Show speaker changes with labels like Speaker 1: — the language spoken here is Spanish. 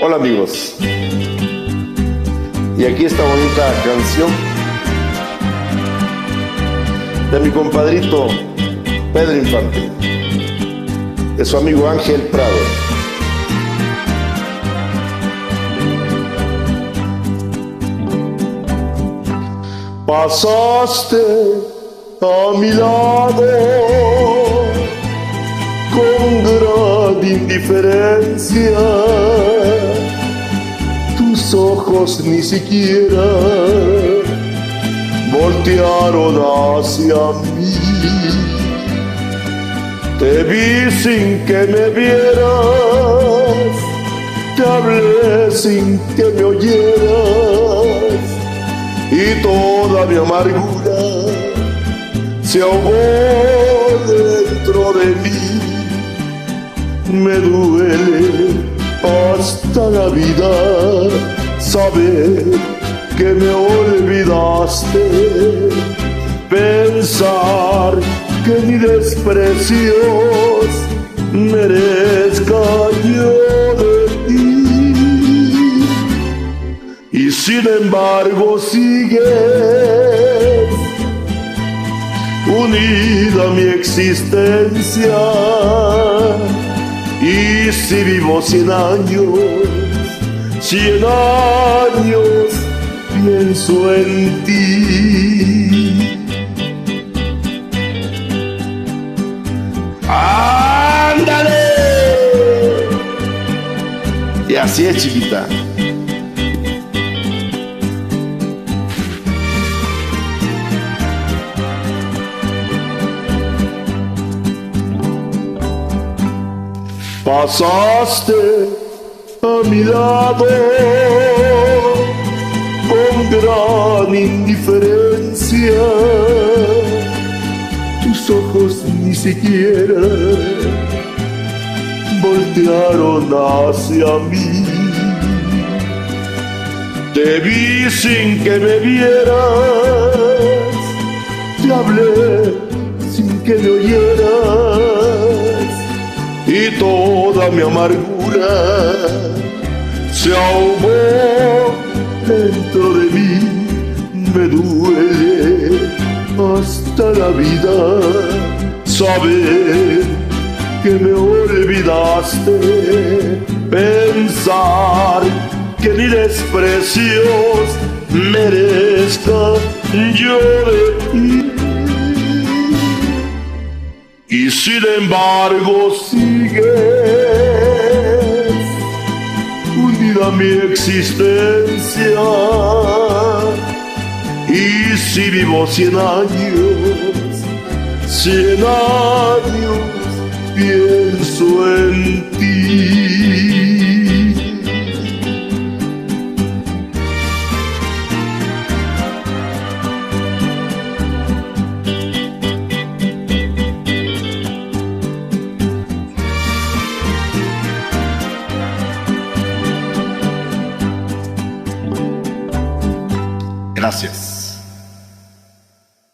Speaker 1: Hola amigos, y aquí esta bonita canción de mi compadrito Pedro Infante, de su amigo Ángel Prado. Pasaste a mi lado con gran indiferencia, tus ojos ni siquiera voltearon hacia mí. Te vi sin que me vieras, te hablé sin que me oyeras, y toda mi amargura se ahogó dentro de mí. Me duele hasta la vida saber que me olvidaste, pensar que ni desprecios merezca yo de ti, y sin embargo sigues unida a mi existencia. Y si vivo 100 años, 100 años pienso en ti. ¡Ándale! Y así es, chiquita. Pasaste a mi lado con gran indiferencia, tus ojos ni siquiera voltearon hacia mí. Te vi sin que me vieras, te hablé sin que me oyeras, y toda mi amargura se ahogó dentro de mí. Me duele hasta la vida saber que me olvidaste, pensar que ni desprecios merezca yo de ti. Y sin embargo sigues unida a mi existencia. Y si vivo 100 años, 100 años pienso en ti. Gracias.